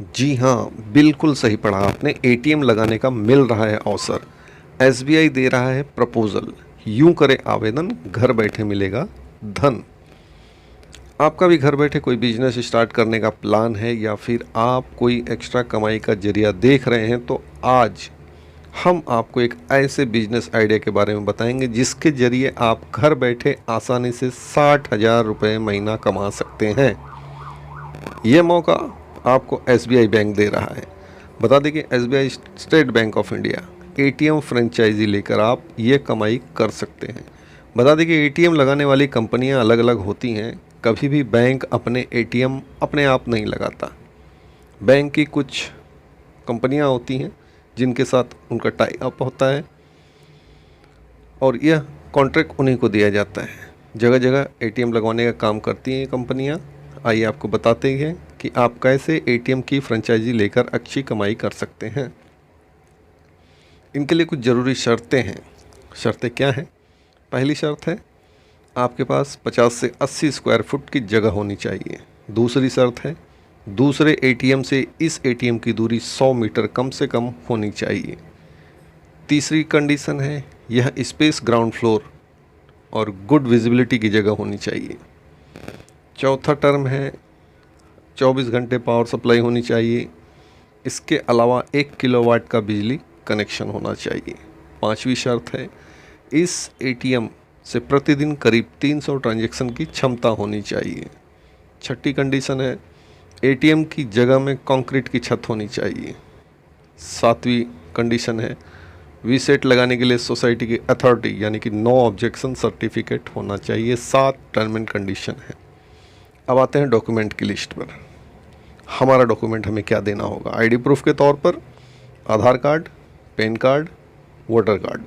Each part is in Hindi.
जी हाँ, बिल्कुल सही पढ़ा आपने। एटीएम लगाने का मिल रहा है अवसर। एसबीआई दे रहा है प्रपोजल। यूं करें आवेदन, घर बैठे मिलेगा धन। आपका भी घर बैठे कोई बिजनेस स्टार्ट करने का प्लान है या फिर आप कोई एक्स्ट्रा कमाई का जरिया देख रहे हैं, तो आज हम आपको एक ऐसे बिजनेस आइडिया के बारे में बताएंगे जिसके जरिए आप घर बैठे आसानी से 60,000 रुपये महीना कमा सकते हैं। ये मौका आपको एसबीआई बैंक दे रहा है। बता दें कि SBI State Bank of India ATM franchise लेकर आप ये कमाई कर सकते हैं। बता दें कि एटीएम लगाने वाली कंपनियां अलग अलग होती हैं। कभी भी बैंक अपने एटीएम अपने आप नहीं लगाता। बैंक की कुछ कंपनियां होती हैं जिनके साथ उनका टाई अप होता है और यह कॉन्ट्रैक्ट उन्हीं को दिया जाता है। जगह जगह एटीएम लगवाने का काम करती हैं ये कंपनियां। आइए आपको बताते हैं कि आप कैसे एटीएम की फ्रेंचाइजी लेकर अच्छी कमाई कर सकते हैं। इनके लिए कुछ ज़रूरी शर्तें हैं। शर्तें क्या हैं? पहली शर्त है आपके पास 50 से 80 स्क्वायर फुट की जगह होनी चाहिए। दूसरी शर्त है दूसरे एटीएम से इस एटीएम की दूरी 100 मीटर कम से कम होनी चाहिए। तीसरी कंडीशन है यह स्पेस ग्राउंड फ्लोर और गुड विजिबिलिटी की जगह होनी चाहिए। चौथा टर्म है 24 घंटे पावर सप्लाई होनी चाहिए। इसके अलावा 1 किलोवाट का बिजली कनेक्शन होना चाहिए। पांचवी शर्त है इस एटीएम से प्रतिदिन करीब 300 ट्रांजैक्शन की क्षमता होनी चाहिए। छठी कंडीशन है एटीएम की जगह में कंक्रीट की छत होनी चाहिए। सातवीं कंडीशन है वीसेट लगाने के लिए सोसाइटी की अथॉरिटी यानी कि नो ऑब्जेक्शन सर्टिफिकेट होना चाहिए। 7 टर्म एंड कंडीशन है। अब आते हैं डॉक्यूमेंट की लिस्ट पर। हमारा डॉक्यूमेंट हमें क्या देना होगा? आईडी प्रूफ के तौर पर Aadhaar card, PAN card, voter card.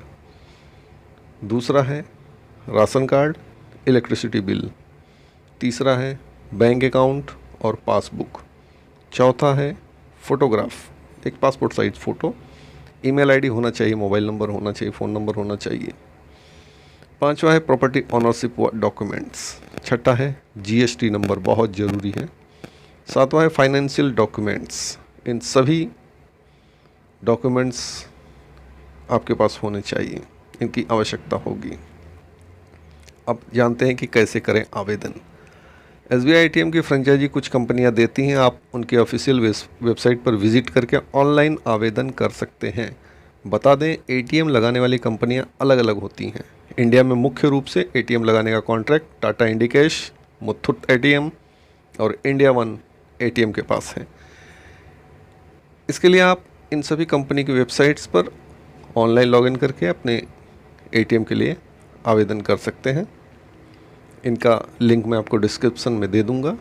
दूसरा है राशन कार्ड, इलेक्ट्रिसिटी बिल। तीसरा है बैंक अकाउंट और पासबुक। चौथा है फ़ोटोग्राफ, एक passport size photo. Email ID होना चाहिए, मोबाइल नंबर होना चाहिए, फ़ोन नंबर होना चाहिए। पांचवा है प्रॉपर्टी ऑनरशिप डॉक्यूमेंट्स। छठा है जीएसटी नंबर, बहुत ज़रूरी है। सातवां है फाइनेंशियल डॉक्यूमेंट्स। इन सभी डॉक्यूमेंट्स आपके पास होने चाहिए, इनकी आवश्यकता होगी। अब जानते हैं कि कैसे करें आवेदन। एसबीआई एटीएम की फ्रेंचाइजी कुछ कंपनियां देती हैं। आप उनके ऑफिशियल वेबसाइट पर विजिट करके ऑनलाइन आवेदन कर सकते हैं। बता दें एटीएम लगाने वाली कंपनियां अलग अलग होती हैं। इंडिया में मुख्य रूप से एटीएम लगाने का contract Tata Indicash, Muthoot ATM और इंडिया वन एटीएम के पास है। इसके लिए आप इन सभी कंपनी की वेबसाइट्स पर ऑनलाइन लॉगिन करके अपने एटीएम के लिए आवेदन कर सकते हैं। इनका लिंक मैं आपको डिस्क्रिप्शन में दे दूंगा।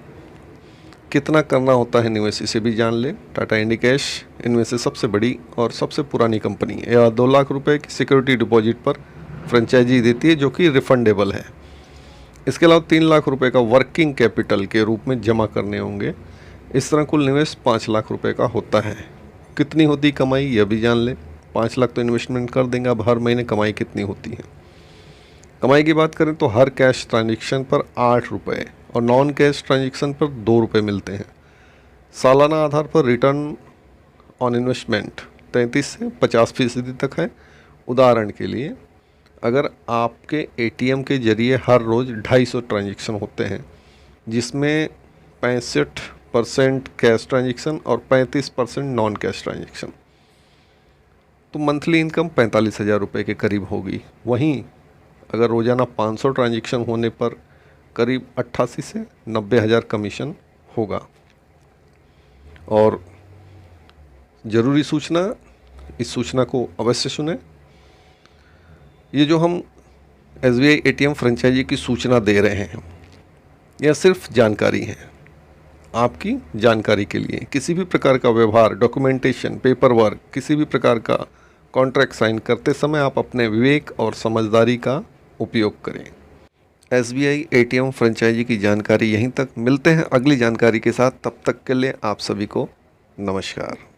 कितना करना होता है निवेश, इसे भी जान लें। टाटा इंडिकैश इनमें से सबसे बड़ी और सबसे पुरानी कंपनी है। यह 2 लाख रुपए की सिक्योरिटी डिपॉजिट पर फ्रेंचाइजी देती है जो कि रिफंडेबल है। इसके अलावा 3 लाख रुपए का वर्किंग कैपिटल के रूप में जमा करने होंगे। इस तरह कुल निवेश 5 लाख रुपए का होता है। कितनी होती कमाई यह भी जान लें। 5 लाख तो इन्वेस्टमेंट कर देंगे, अब हर महीने कमाई कितनी होती है। कमाई की बात करें तो हर कैश ट्रांजैक्शन पर 8 रुपये और नॉन कैश ट्रांजैक्शन पर 2 रुपये मिलते हैं। सालाना आधार पर रिटर्न ऑन इन्वेस्टमेंट 33 से 50% तक है। उदाहरण के लिए अगर आपके एटीएम के जरिए हर रोज़ 250 ट्रांजैक्शन होते हैं जिसमें 65% कैश ट्रांजैक्शन और 35% नॉन कैश ट्रांजैक्शन, तो मंथली इनकम 45,000 रुपये के करीब होगी। वहीं अगर रोज़ाना 500 ट्रांजैक्शन होने पर करीब 88 से 90,000 कमीशन होगा। और ज़रूरी सूचना, इस सूचना को अवश्य सुने। ये जो हम एसबीआई एटीएम फ्रेंचाइजी की सूचना दे रहे हैं यह सिर्फ जानकारी है, आपकी जानकारी के लिए। किसी भी प्रकार का व्यवहार, डॉक्यूमेंटेशन, पेपर वर्क, किसी भी प्रकार का कॉन्ट्रैक्ट साइन करते समय आप अपने विवेक और समझदारी का उपयोग करें। एसबीआई एटीएम फ्रेंचाइजी की जानकारी यहीं तक। मिलते हैं अगली जानकारी के साथ। तब तक के लिए आप सभी को नमस्कार।